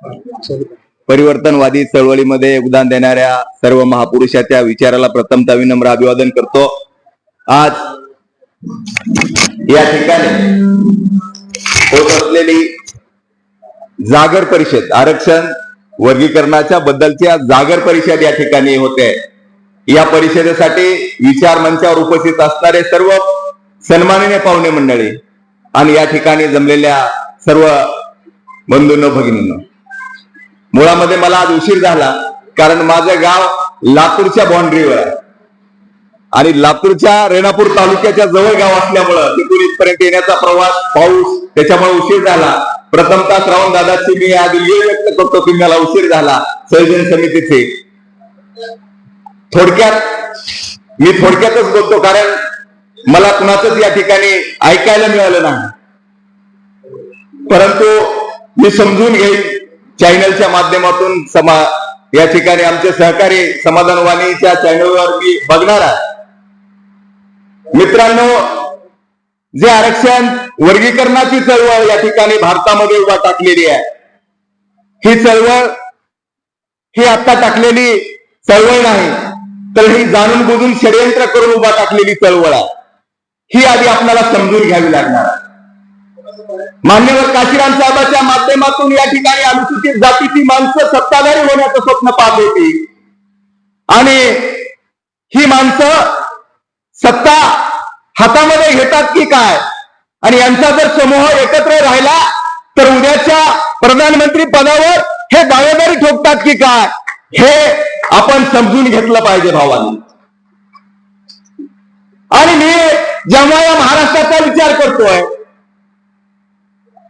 परिवर्तनवादी चळवळीमध्ये योगदान देणाऱ्या सर्व महापुरुषाच्या विचाराला प्रथमतः विनम्र अभिवादन करतो। आज या ठिकाणी होत असलेली जागर परिषद, आरक्षण वर्गीकरणाच्या बद्दलच्या जागर परिषद या ठिकाणी होते। या परिषदेसाठी विचार मंचावर उपस्थित असणारे सर्व सन्माननीय पाहुणे मंडळी आणि या ठिकाणी जमलेल्या सर्व बंधूंनो भगिनींनो, मुळामध्ये मला आज उशीर झाला कारण माझं गाव लातूरच्या बाउंड्रीवर आहे आणि लातूरच्या रेणापूर तालुक्याच्या जवळ गाव असल्यामुळं तिथून इथपर्यंत येण्याचा प्रवास, पाऊस, त्याच्यामुळे उशीर झाला। प्रथमतः श्रावण दादाची मी आज व्यक्त करतो की मला उशीर झाला संयोजन समितीचे। मी थोडक्यातच बोलतो कारण मला कुणाचंच या ठिकाणी ऐकायला मिळालं नाही, परंतु मी समजून घेईन चॅनलच्या माध्यमातून। या ठिकाणी आमचे सहकारी समाधान वाणीच्या चॅनलवर मी बघणार आहे। मित्रांनो, जे आरक्षण वर्गीकरणाची चळवळ या ठिकाणी भारतामध्ये उभा टाकलेली आहे, ही चळवळ ही आता टाकलेली चळवळ नाही, तर ही जाणून बुजून षडयंत्र करून उभा टाकलेली चळवळ आहे। ही आधी आपल्याला समजून घ्यावी लागणार आहे। मान्यवर काशीराम साहेबांच्या माध्यमातून या ठिकाणी अनुसूचित जातीची माणसं सत्ताधारी होण्याचं स्वप्न पाहत होती आणि ही माणसं सत्ता हातामध्ये घेतात की काय, आणि यांचा जर समूह एकत्र राहिला तर उद्याच्या प्रधानमंत्री पदावर हे दावेदारी ठोकतात की काय, हे आपण समजून घेतलं पाहिजे भावांनी। आणि मी जेव्हा या महाराष्ट्राचा विचार करतोय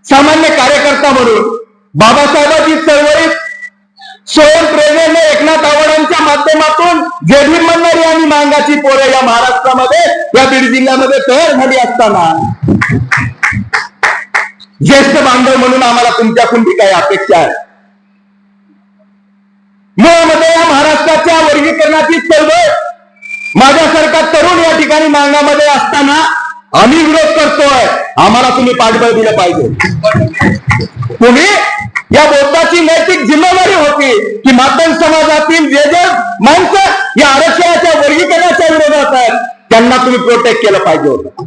सामान्य कार्यकर्ता म्हणून, बाबासाहेबांची चळवळीत स्वयंप्रेरणेने एकनाथ आवाडांच्या माध्यमातून जे भीम म्हणणारी आणि मांगाची पोरं या महाराष्ट्रामध्ये, या बीड जिल्ह्यामध्ये तयार झाली असताना ज्येष्ठ बांधव म्हणून आम्हाला तुमच्याकडून जी काही अपेक्षा आहे, मुळामध्ये या महाराष्ट्राच्या वर्गीकरणाची चळवळ माझ्यासारखा तरुण या ठिकाणी मांगामध्ये असताना आम्ही विरोध करतोय, आम्हाला तुम्ही पाठबळ दिलं पाहिजे। तुम्ही या बोधाची नैतिक जिम्मेदारी होती की मातंग समाजातील जे जे माणसं या आरक्षणाच्या वर्गीकरणाच्या विरोधात आहेत त्यांना तुम्ही प्रोटेक्ट केलं पाहिजे होतं।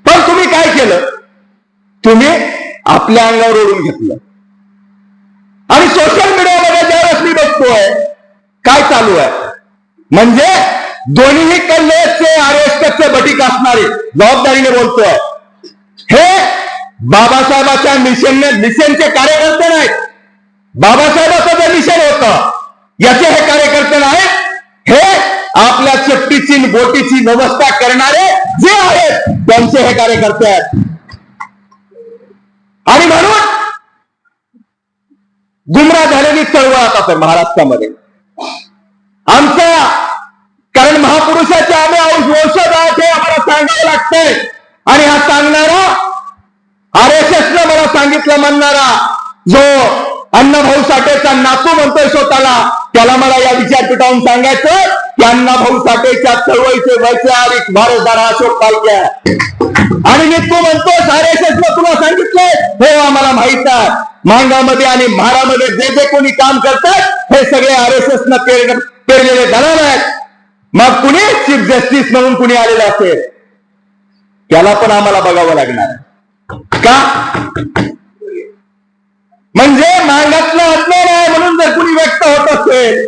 पण तुम्ही काय केलं, तुम्ही आपल्या अंगावर ओढून घेतलं। आणि सोशल मीडियामध्ये ज्यावेळेस मी बघतोय काय चालू आहे, म्हणजे दोन्हीही कल्लेचे आरएसएसचे बटीक असणारे, जबाबदारीने बोलतोय, हे बाबासाहेबांच्या मिशनचे कार्यकर्ते नाहीत। बाबासाहेबांचं जे मिशन होतं याचे हे कार्यकर्ते नाहीत, हे आपल्या चपटीची बोटीची व्यवस्था करणारे जे आहेत त्यांचे हे कार्यकर्ते आहेत। आणि म्हणून गुमराह झालेली चळवळ आता महाराष्ट्रामध्ये आमचा, कारण महापुरुषाचे आम्ही वंशज आहोत हे आम्हाला सांगावं लागतंय। आणि हा सांगणारा आरएसएसनं मला सांगितलं म्हणणारा जो अण्णाभाऊ साठेचा नातू म्हणतोय स्वतःला, त्याला मला या विचारपीठावरून सांगायचं की अण्णाभाऊ साठेच्या चळवळीचे वैचारिक भारतदार अशोक पालके आहे। आणि मी तू म्हणतोस आरएसएसनं तुला सांगितलंय, हे आम्हाला माहित आहे। मांगामध्ये आणि म्हारामध्ये जे जे कोणी काम करतात हे सगळे आरएसएसनं पेरलेले दलाल आहेत। मग कुणी चीफ जस्टिस म्हणून कुणी आलेलं असेल त्याला पण आम्हाला बघावं लागणार का, म्हणजे मांगातलं अज्ञान आहे म्हणून जर कुणी व्यक्त होत असेल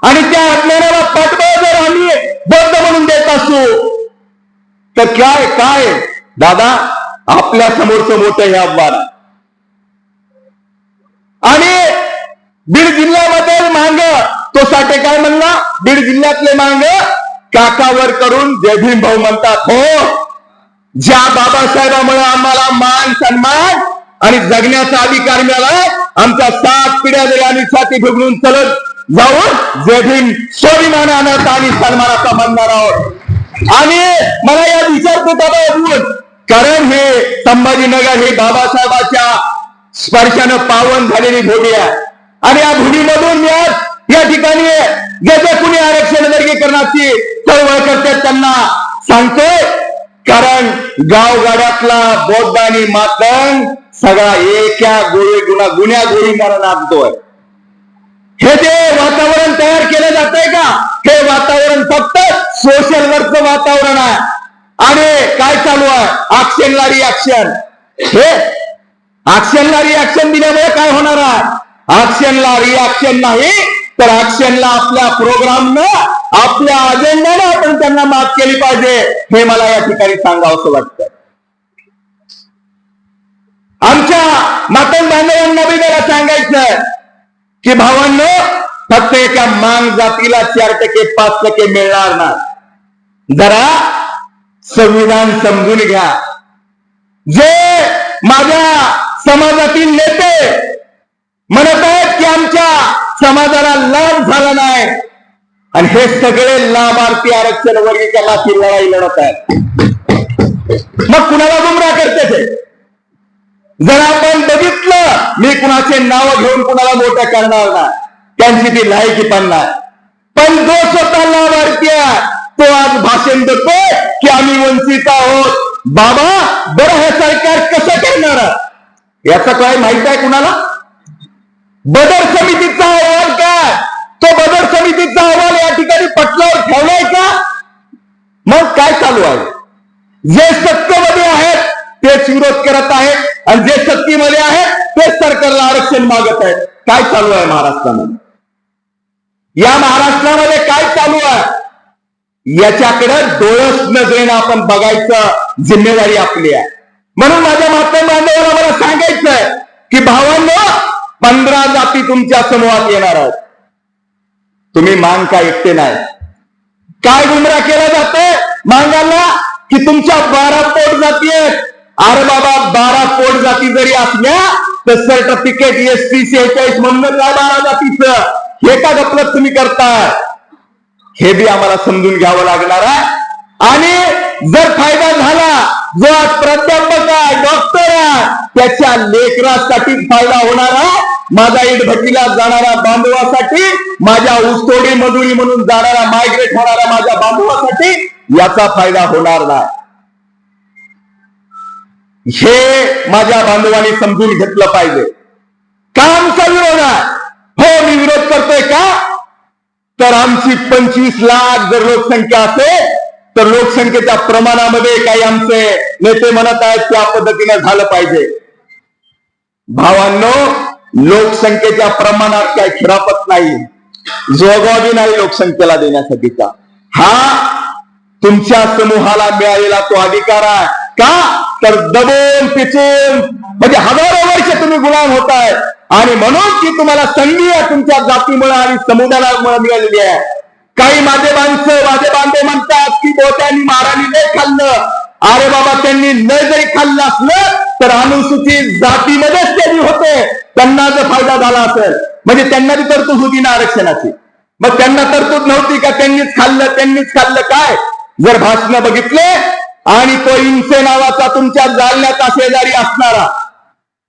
आणि त्या अज्ञानाला पाठबळ जर आम्ही बौद्ध म्हणून देत असू तर काय काय दादा, आपल्या समोरचं मोठं हे आव्हान। आणि बीड जिल्ह्यामध्ये मांग, तो साठे काय म्हणला, बीड जिल्ह्यातले मांग काकावर करून जय भीम भाऊ म्हणतात। हो, ज्या बाबासाहेबांमुळे आम्हाला मान सन्मान आणि जगण्याचा अधिकार मिळाला, आमच्या 7 पिढ्या जरी आम्ही छाती फुगवून चलत जाऊन जय भीम स्वाभिमानानं आणि सन्मानाचा म्हणणार आहोत। आणि मला या विचारपीठावर, कारण हे संभाजीनगर हे बाबासाहेबांच्या स्पर्शानं पावन झालेली भूमी आहे आणि या भूमीमधून मी आज या ठिकाणी जे जे कुणी आरक्षण वर्गीकरणाची चळवळ करते त्यांना सांगतोय, कारण गावगाड्यातला बौद्ध आणि मातंग सगळा एका गुन्ह्या गोळींना नाचतोय. हे जे वातावरण तयार केलं जातंय का, हे वातावरण फक्त सोशल वरचं वातावरण आहे. आणि काय चालू आहे, ऍक्शनला रिॲक्शन. हे ऍक्शनला रिॲक्शन दिल्यामुळे काय होणार आहे, ऍक्शनला रिॲक्शन नाही तर ऍक्शनला आपल्या प्रोग्रामनं, आपल्या अजेंडानं आपण त्यांना माफ केली पाहिजे. हे मला या ठिकाणी सांगावंसं वाटतं. आमच्या मातंग बांधवांना बी मला सांगायचं की भावांनो, फक्त एका मांग जातीला 4% 5% मिळणार नाही. जरा संविधान समजून घ्या. जे माझ्या समाजातील नेते म्हणत आहेत की आमच्या समाजाला लाभ झाला नाही, आणि हे सगळे लाभार्थी आरक्षण वर्गीकरणाची लढाई लढत आहेत. मग कुणाला गुमराह करते ते? जर आपण बघितलं, मी कुणाचे नाव घेऊन कुणाला मोठं करणार नाही, त्यांची ती लायकी पण नाही. पण जो स्वतः लाभार्थी आहे तो आज भाषण देतोय की आम्ही वंचित आहोत. बाबा, बरं हे सरकार कसं करणार याचं काय माहित आहे कुणाला? बदर समितीचा अहवाल काय, तो बदर समितीचा अहवाल या ठिकाणी पटलावर ठेवलाय का? मग काय चालू आहे? जे सत्तेमध्ये आहेत तेच विरोध करत आहेत, आणि जे सत्तेमध्ये आहेत तेच सरकारला आरक्षण मागत आहेत. काय चालू आहे महाराष्ट्रामध्ये? या महाराष्ट्रामध्ये काय चालू आहे याच्याकडे डोळस नजरेनं आपण बघायचं जिम्मेदारी आपली आहे. म्हणून माझ्या मातंग बांधवांना मला सांगायचंय की भावांनो, 15 जाती तुमच्या समूहात येणार आहेत. तुम्ही मांग काय एकटे नाही. काय गुमराह केला जातोय मांगाला की तुमच्या 12 पोट जाती आहेत. अरे बाबा, 12 पोट जाती जरी असल्या तर सर्टिफिकेट SC 46 म्हणून 12 जातीचं, हे का गपलत तुम्ही करताय? हे बी आम्हाला समजून घ्यावं लागणार आहे. आणि जर फायदा झाला, जो आज प्राध्यापक आहे, डॉक्टर आहे, त्याच्या लेकरासाठी फायदा होणार आहे. माझा इटभट्टीला जाणाऱ्या बांधवासाठी, माझ्या ऊसतोडी मजुरी म्हणून जाणारा मायग्रेट होणाऱ्या माझ्या बांधवासाठी याचा फायदा होणार नाही. हे माझ्या बांधवांनी समजून घेतलं पाहिजे. का आमचा विरोध आहे? हो, मी विरोध करतोय का, तर आमची 25 लाख जर लोकसंख्या असेल तर लोकसंख्येच्या प्रमाणामध्ये काही आमचे नेते म्हणत आहेत त्या पद्धतीने झालं पाहिजे. भावांनो, लोकसंख्येच्या प्रमाणात काही खिरापत नाही, जोगावी नाही लोकसंख्येला देण्यासाठीचा. हा तुमच्या समूहाला मिळालेला तो अधिकार आहे. का, तर दबून पिचून म्हणजे हजारो वर्ष तुम्ही गुलाम होताय, आणि म्हणून की तुम्हाला संधी आहे तुमच्या जातीमुळे आणि समुदायामुळे मिळालेली आहे. काही माझे बांधव म्हणतात की बोट्यांनी महाराणी नाही खाल्लं. अरे बाबा, त्यांनी न जरी खाल्लं असलं तर अनुसूचित जातीमध्येच त्यांनी होते, त्यांना जर फायदा झाला असेल म्हणजे त्यांना बी तरतूद होती ना आरक्षणाची. मग त्यांना तरतूद नव्हती का? त्यांनीच खाल्लं काय? जर भाषण बघितले, आणि तो इंसे नावाचा तुमच्या जालन्याचा शेजारी असणारा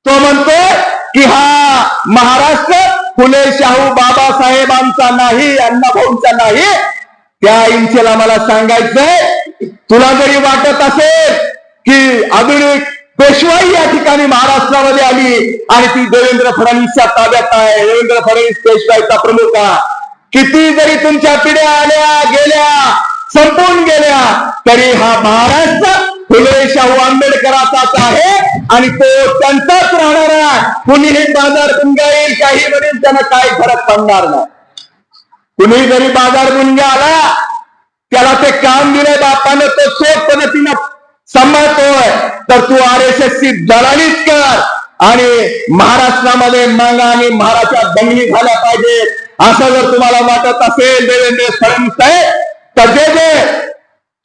तो म्हणतोय की हा महाराष्ट्र फुले शाहू बाबासाहेबांचा नाही, अण्णाभाऊंचा नाही. त्या इंचेला मला सांगायचंय, तुला जरी वाटत असेल की आधुनिक पेशवाई या ठिकाणी महाराष्ट्रामध्ये आली आणि ती देवेंद्र फडणवीसच्या ताब्यात आहे, देवेंद्र फडणवीस पेशवाईचा प्रमुख आहे, किती जरी तुमच्या पिढ्या आल्या गेल्या, संपून गेल्या, तरी हा महाराष्ट्र फुले शाहू आंबेडकराचाच आहे आणि तो त्यांचाच राहणार आहे. कुणीही बाजार गुंगा येईल, काही म्हणेल, त्यांना काही फरक पडणार नाही. कुणी जरी बाजार गुंगा आला, त्याला ते काम दिलंय बापानं, तो सोप पद्धतीनं सांभाळतोय, तर तू RSS ची दलालीच कर आणि महाराष्ट्रामध्ये मांगा आणि महाराष्ट्रात दंगली झाल्या पाहिजे असं जर तुम्हाला वाटत असेल देवेंद्र फडणवीस साहेब, तर जे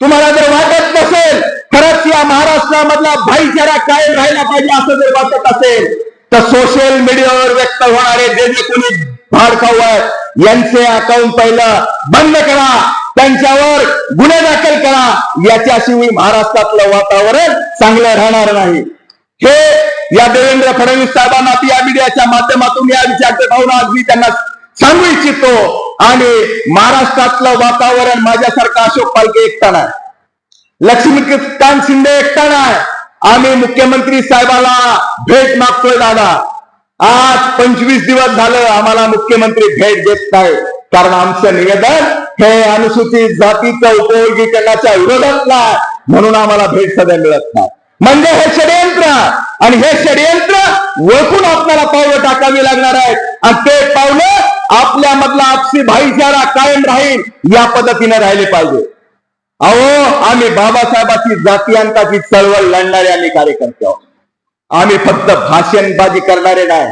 तुम्हाला जर वाटत नसेल, खरंच या महाराष्ट्रामधला भाईचारा कायम राहिला पाहिजे असं जर वाटत असेल, तर सोशल मीडियावर व्यक्त होणारे जे कोणी भाडखाऊ आहेत यांचे अकाउंट पहिलं बंद करा, त्यांच्यावर गुन्हे दाखल करा. याच्याशिवाय महाराष्ट्रातलं वातावरण चांगलं राहणार नाही. हे या देवेंद्र फडणवीस साहेबांना या मीडियाच्या माध्यमातून या विचारते भावना आज मी त्यांना सांगू इच्छितो. आणि महाराष्ट्रातलं वातावरण माझ्यासारखा अशोक पालके एकटा नाही, लक्ष्मीकांत शिंदे एकटा नाही, आम्ही मुख्यमंत्री साहेबाला भेट मागतोय दादा. आज 25 दिवस झालं आम्हाला मुख्यमंत्री भेट देत नाही, कारण आमचं निवेदन हे अनुसूचित जातीचं उपवर्गीकरणाच्या विरोधातलं आहे, म्हणून आम्हाला भेट सध्या मिळत नाही. म्हणजे हे षडयंत्र, आणि हे षडयंत्र ओळखून आपल्याला पावलं टाकावी लागणार आहेत, आणि ते पावलं आपल्यामधला आपसी भाईचारा कायम राहील या पद्धतीने राहिले पाहिजे. अहो, आम्ही बाबासाहेबांची जातीयांताची चळवळ लढणारे आम्ही कार्यकर्ते आहोत. आम्ही फक्त भाषणबाजी करणारे नाही,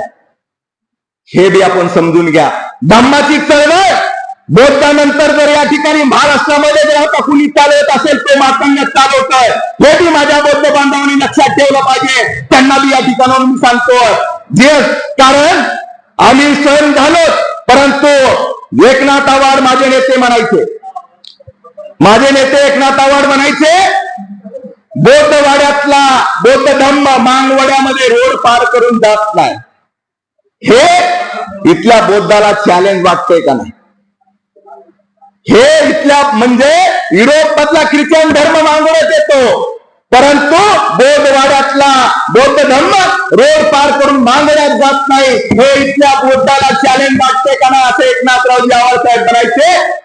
हे बी आपण समजून घ्या. धम्माची चळवळ बौद्धानंतर जर या ठिकाणी महाराष्ट्रामध्ये जर आता कुणी चालवत असेल तो मातंग चालवत आहे, हे बी माझ्या बौद्ध बांधवांनी लक्षात ठेवलं पाहिजे. त्यांना बी या ठिकाणावरून मी सांगतो, जे कारण आम्ही सहन झालो, परंतु एकनाथ आव्हाड माझे नेते म्हणायचे, माझे नेते एकनाथ आव्हाड म्हणायचे, बौद्धवाड्यातला बौद्ध धम्म मांगवड्यामध्ये रोड पार करून जात नाही. हे इथल्या बौद्धाला चॅलेंज वाटतंय का नाही? हे इथल्या म्हणजे युरोप मधला ख्रिश्चन धर्म मागवण्यात येतो, परंतु बौद्धवाड्यातला बौद्ध धर्म रोड पार करून मागवण्यात जात नाही. हे इथल्या बौद्धाला चॅलेंज वाटते का ना, असे एकनाथरावजी आव्हाड साहेब म्हणायचे.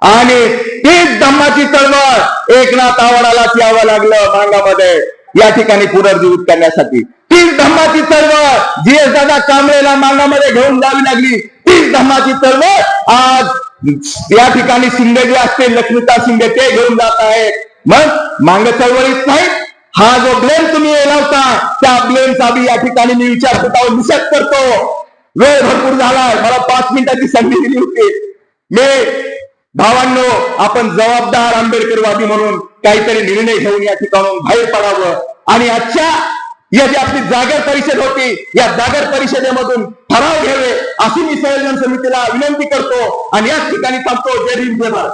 आणि तीच धम्माची चळवळ एकनाथ आव्हाडालाच यावं लागलं मांगामध्ये या ठिकाणी पुनर्जीवित करण्यासाठी. तीच धम्माची चळवळ जी.एस. दादा कांबळेला मांगामध्ये घेऊन जावी लागली. तीच धम्माची चळवळ आज या ठिकाणी शिंदे जे असते, लक्ष्मीता शिंदे, ते घेऊन जात आहेत. मग मांग चळवळीत नाही, हा जो ब्लेम तुम्ही लावता त्या ब्लेमचा बी या ठिकाणी मी विचार निषेध करतो. वेळ भरपूर झालाय, मला 5 मिनिटाची संधी दिली होती. मी भावांनो, आपण जबाबदार आंबेडकरवादी म्हणून काहीतरी निर्णय घेऊन या ठिकाणून बाहेर पडावं, आणि आजच्या या जी आपली जागर परिषद होती, या जागर परिषदेमधून ठराव घ्यावे अशी मी संयोजन समितीला विनंती करतो, आणि याच ठिकाणी थांबतो. जय हिंद, जय भारत.